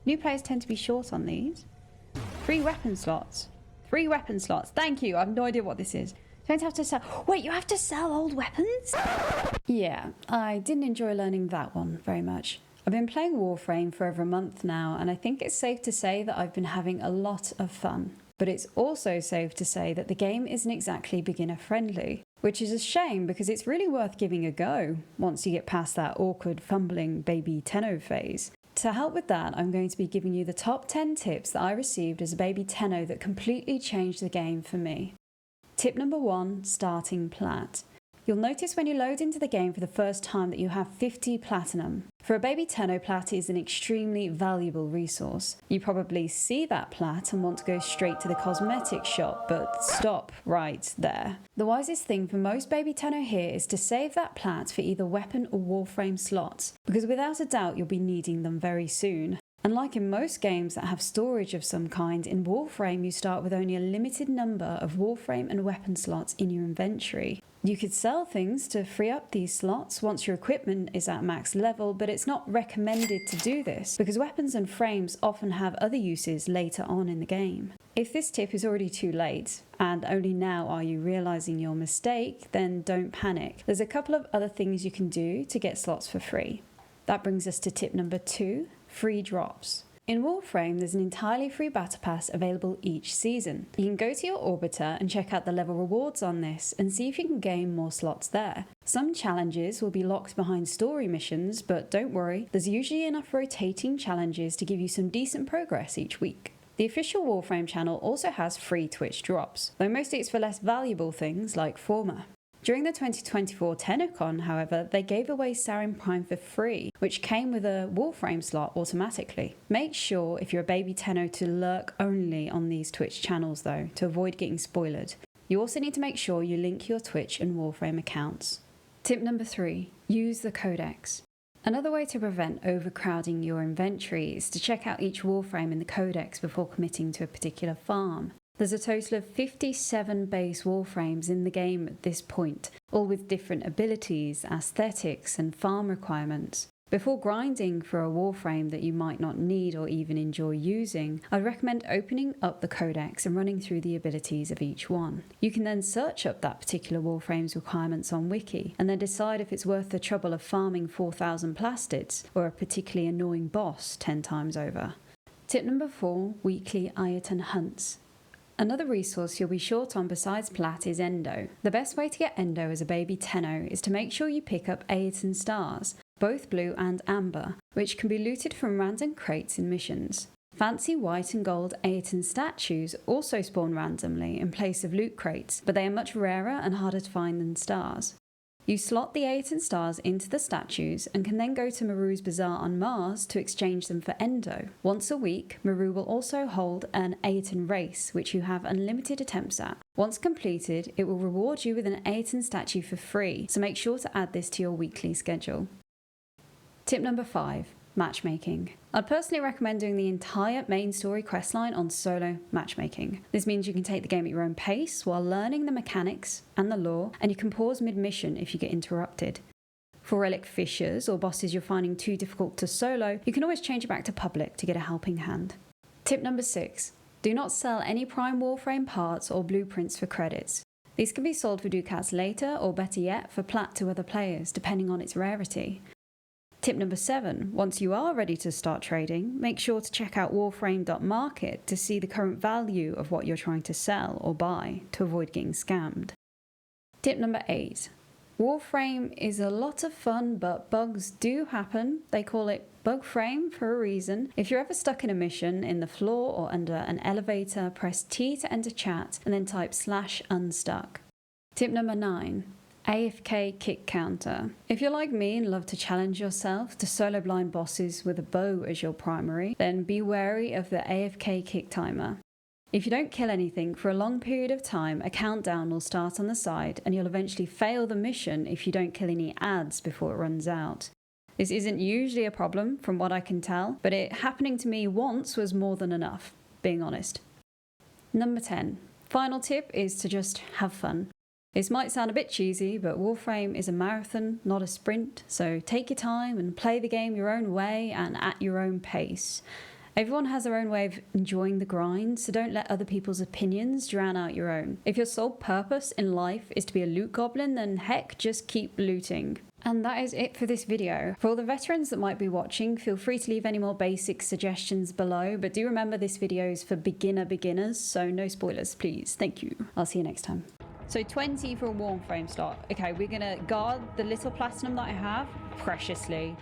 New players tend to be short on these. 3 weapon slots. 3 weapon slots. Thank you. I have no idea what this is. Don't have to sell. Wait, you have to sell old weapons? Yeah, I didn't enjoy learning that one very much. I've been playing Warframe for over a month now, and I think it's safe to say that I've been having a lot of fun. But it's also safe to say that the game isn't exactly beginner friendly, which is a shame because it's really worth giving a go once you get past that awkward, fumbling Baby Tenno phase. To help with that, I'm going to be giving you the top 10 tips that I received as a Baby Tenno that completely changed the game for me. Tip number 1, starting plat. You'll notice when you load into the game for the first time that you have 50 platinum. For a Baby Tenno, plat is an extremely valuable resource. You probably see that plat and want to go straight to the cosmetics shop, but stop right there. The wisest thing for most Baby Tenno here is to save that plat for either weapon or Warframe slots, because without a doubt you'll be needing them very soon. Unlike in most games that have storage of some kind, in Warframe you start with only a limited number of Warframe and weapon slots in your inventory. You could sell things to free up these slots once your equipment is at max level, but it's not recommended to do this because weapons and frames often have other uses later on in the game. If this tip is already too late, and only now are you realizing your mistake, then don't panic. There's a couple of other things you can do to get slots for free. That brings us to tip number 2, free drops. In Warframe, there's an entirely free battle pass available each season. You can go to your orbiter and check out the level rewards on this and see if you can gain more slots there. Some challenges will be locked behind story missions, but don't worry, there's usually enough rotating challenges to give you some decent progress each week. The official Warframe channel also has free Twitch drops, though mostly it's for less valuable things like Forma. During the 2024 TennoCon, however, they gave away Sarin Prime for free, which came with a Warframe slot automatically. Make sure, if you're a Baby Tenno, to lurk only on these Twitch channels though, to avoid getting spoiled. You also need to make sure you link your Twitch and Warframe accounts. Tip number 3, use the Codex. Another way to prevent overcrowding your inventory is to check out each Warframe in the Codex before committing to a particular farm. There's a total of 57 base Warframes in the game at this point, all with different abilities, aesthetics and farm requirements. Before grinding for a Warframe that you might not need or even enjoy using, I'd recommend opening up the Codex and running through the abilities of each one. You can then search up that particular Warframe's requirements on Wiki, and then decide if it's worth the trouble of farming 4,000 plastids or a particularly annoying boss 10 times over. Tip number 4, weekly Ayatan Hunts. Another resource you'll be short on besides plat is endo. The best way to get endo as a Baby Tenno is to make sure you pick up Ayatan stars, both blue and amber, which can be looted from random crates in missions. Fancy white and gold Ayatan statues also spawn randomly in place of loot crates, but they are much rarer and harder to find than stars. You slot the Ayatan stars into the statues and can then go to Maru's Bazaar on Mars to exchange them for endo. Once a week, Maru will also hold an Ayatan race, which you have unlimited attempts at. Once completed, it will reward you with an Ayatan statue for free, so make sure to add this to your weekly schedule. Tip number 5, matchmaking. I'd personally recommend doing the entire main story questline on Solo Matchmaking. This means you can take the game at your own pace while learning the mechanics and the lore, and you can pause mid-mission if you get interrupted. For relic fishers or bosses you're finding too difficult to solo, you can always change it back to public to get a helping hand. Tip number 6, do not sell any Prime Warframe parts or blueprints for credits. These can be sold for ducats later, or better yet, for plat to other players, depending on its rarity. Tip number 7, once you are ready to start trading, make sure to check out Warframe.market to see the current value of what you're trying to sell or buy to avoid getting scammed. Tip number 8, Warframe is a lot of fun, but bugs do happen. They call it bug frame for a reason. If you're ever stuck in a mission in the floor or under an elevator, press T to enter chat and then type /unstuck. Tip number 9, AFK kick counter. If you're like me and love to challenge yourself to solo blind bosses with a bow as your primary, then be wary of the AFK kick timer. If you don't kill anything for a long period of time, a countdown will start on the side and you'll eventually fail the mission if you don't kill any ads before it runs out. This isn't usually a problem from what I can tell, but it happening to me once was more than enough, being honest. Number 10. Final tip is to just have fun. This might sound a bit cheesy, but Warframe is a marathon, not a sprint, so take your time and play the game your own way and at your own pace. Everyone has their own way of enjoying the grind, so don't let other people's opinions drown out your own. If your sole purpose in life is to be a loot goblin, then heck, just keep looting. And that is it for this video. For all the veterans that might be watching, feel free to leave any more basic suggestions below, but do remember this video is for beginners, so no spoilers, please. Thank you. I'll see you next time. So 20 for a Warframe slot. Okay, we're gonna guard the little platinum that I have preciously.